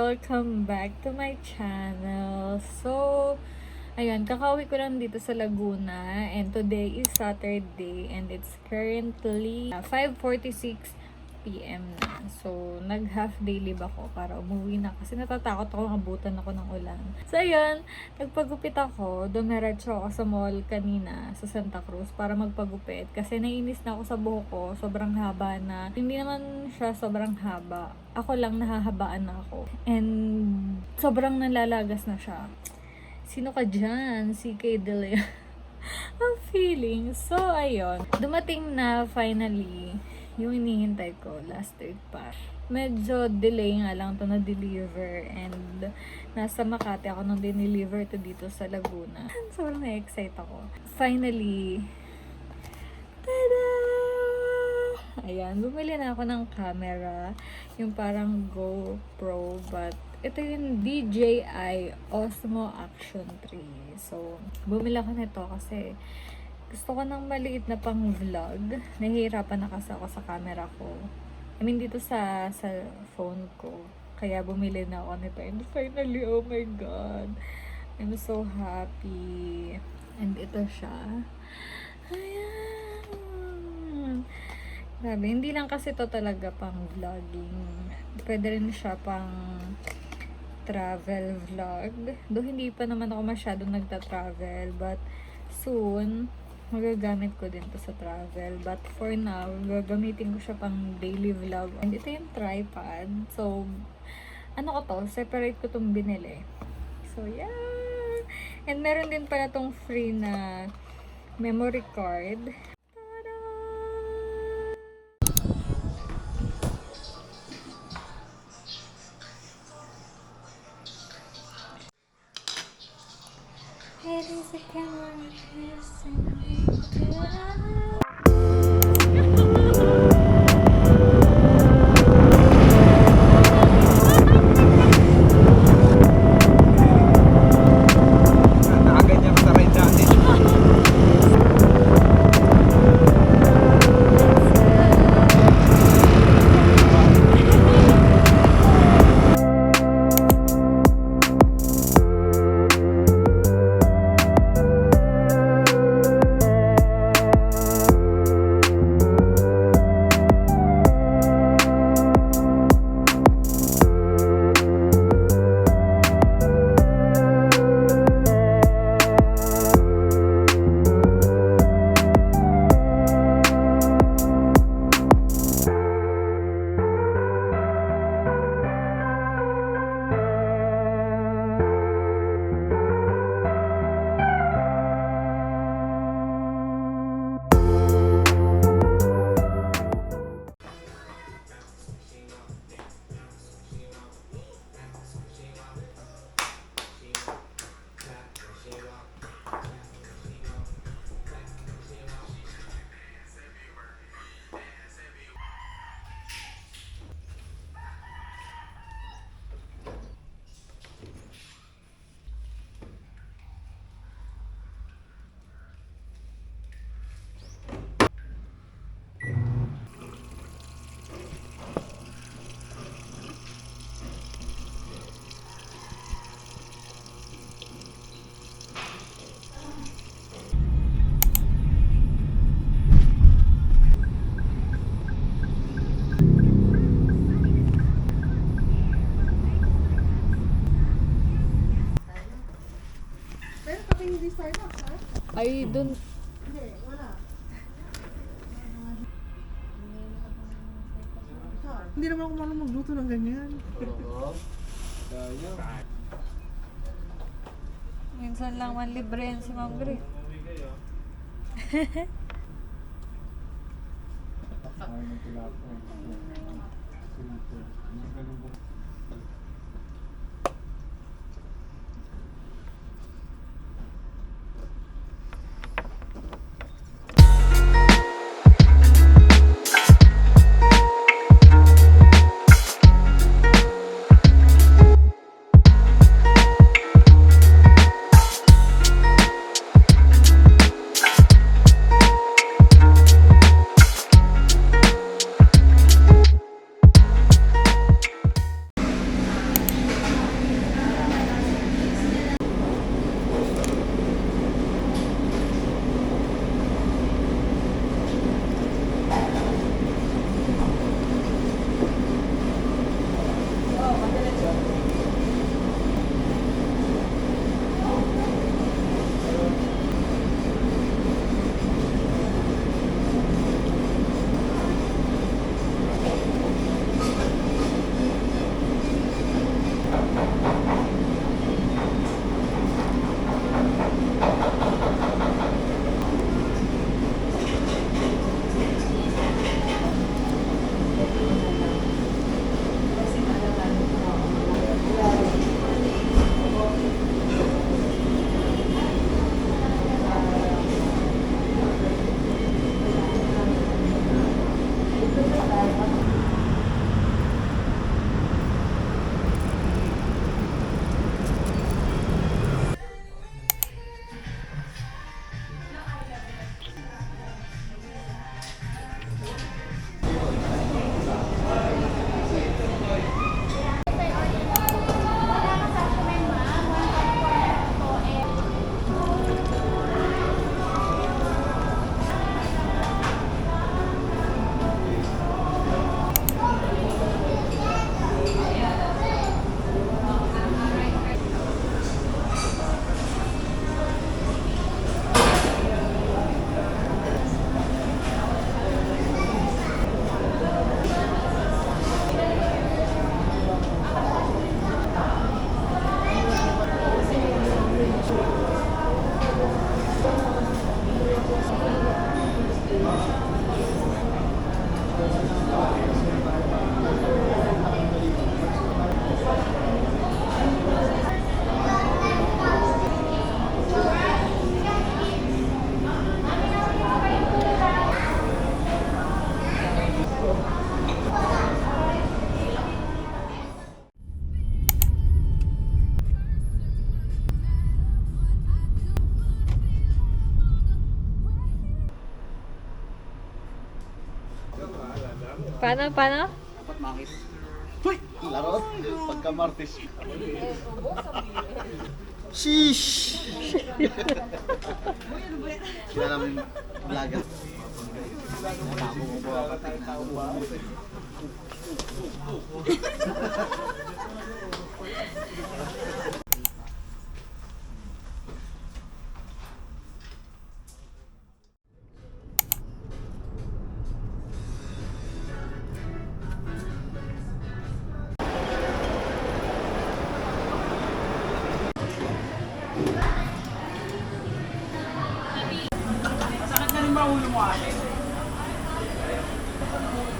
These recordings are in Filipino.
welcome back to my channel. So, ayun, kakauwi ko lang dito sa Laguna and today is Saturday and it's currently 5:46 PM na. So, nag-half day leave ako para umuwi na kasi natatakot ako abutan ako ng ulan. So, ayun, nagpagupit ako. Dumiretso ako sa mall kanina sa Santa Cruz para magpagupit kasi nainis na ako sa buhok ko. Sobrang haba na. Hindi naman siya sobrang haba. Ako lang nahahabaan na ako. And sobrang nalalagas na siya. Sino ka dyan? Si Kay Delia. Ang feeling. So, ayun. Dumating na finally yung inihintay ko last week pa. Medyo delay nga lang to na deliver and nasa Makati ako nung dineliver to dito sa Laguna. Sobrang na-excite ako. Finally, tada! Ayan, bumili na ako ng camera. Yung parang GoPro, but ito yung DJI Osmo Action 3. So, bumili ako nito kasi gusto ko ng maliit na pang vlog. Nahihirapan na kasi ako sa camera ko. I mean, dito sa phone ko. Kaya bumili na ako nito. And finally, oh my God. I'm so happy. And ito siya. Ayan. Grabe, hindi lang kasi ito talaga pang vlogging. Pwede rin siya pang travel vlog. Though hindi pa naman ako masyadong nagta-travel. But soon, magagamit ko din to sa travel. But for now, gagamitin ko siya pang daily vlog. And ito yung tripod. So, ano ko to? Separate ko tong binili. So, yeah! And meron din pala tong free na memory card. Tada! It is a camera. Nakaganyan ka sa ride dati. Ay, dun. Hindi naman ako marunong magluto ng ganyan. Minsan lang man libre yan si Ma'am Gre. Paano? Dapat makis. Hoy! Laro. Pagka-martis. Sheesh! Kaya namin vlogger. Tamo mo ba kapatid na umuwi?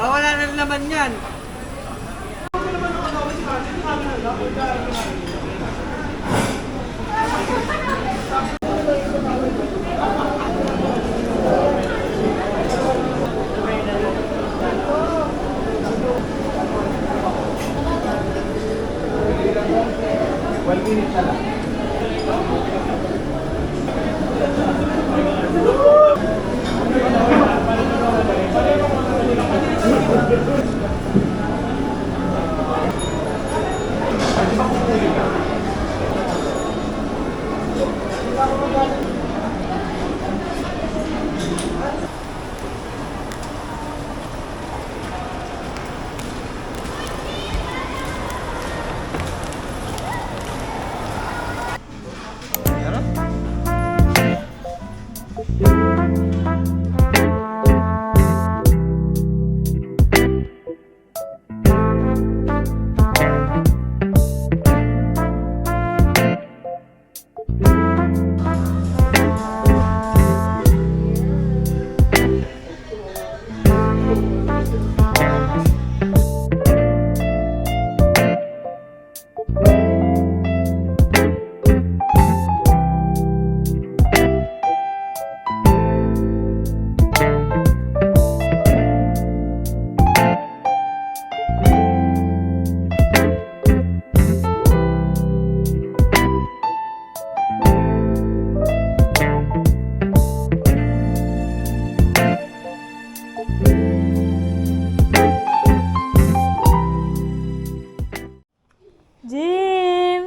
Wala na naman yan. Jim!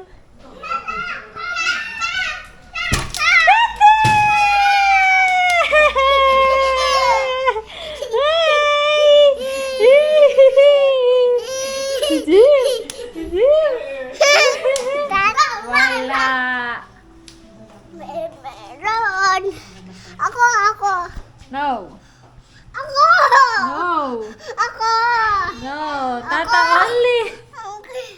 Wala! Meron! Ako! No! Ako! No! Ako! No! Tata only! Okay.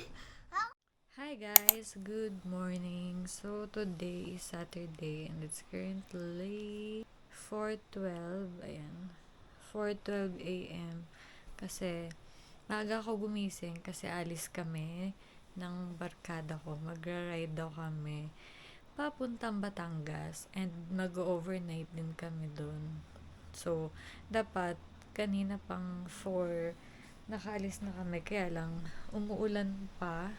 Hi guys! Good morning! So today is Saturday and it's currently 4:12. Ayan. 4:12 a.m. Kasi maaga ako gumising kasi alis kami ng barkada ko. Magra-ride daw kami papuntang Batangas and mag-overnight din kami doon. So, dapat kanina pang 4 nakaalis na kami. Kaya lang, umuulan pa.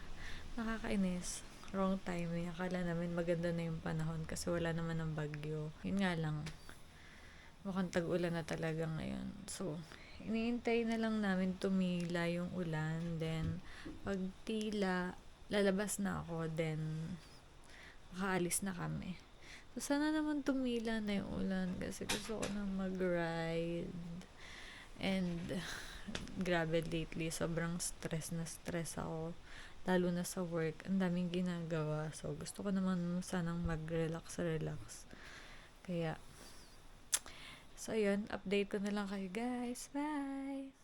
Nakakainis. Wrong timing. Akala namin maganda na yung panahon kasi wala naman ng bagyo. Yun nga lang. Mukhang tag-ulan na talaga ngayon. So, iniintay na lang namin tumila yung ulan. Then, pag tila, lalabas na ako. Then, makaalis na kami. So, sana naman tumila na yung ulan kasi gusto ko nang mag-ride. And, grabe lately, sobrang stress na stress ako. Lalo na sa work. Ang daming ginagawa. So, gusto ko naman sanang mag-relax. Kaya, so, yun. Update ko na lang kayo, guys. Bye!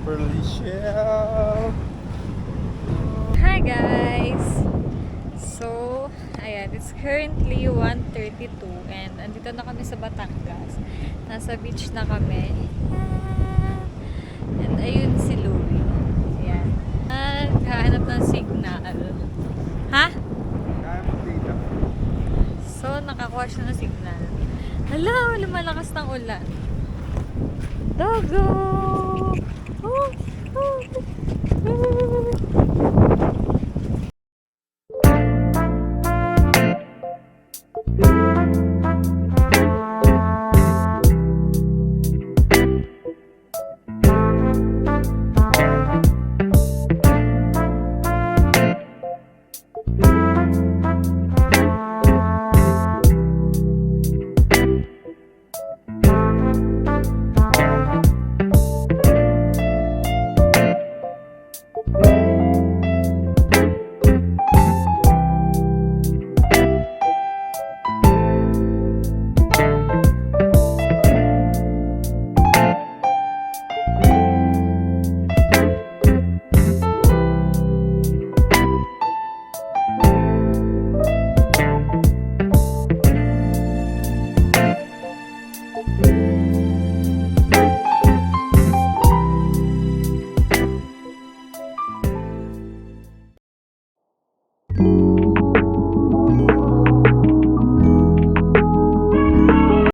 Perlicia. Hi guys! So, ayan, it's currently 1:32 and andito na kami sa Batangas. Nasa beach na kami. And ayun si Louie. Ayan. Naghahanap ng signal. Ha? So, nakakuha siya ng signal. Hala, lumalakas ng ulan. Dogo! Oh, oh, oh.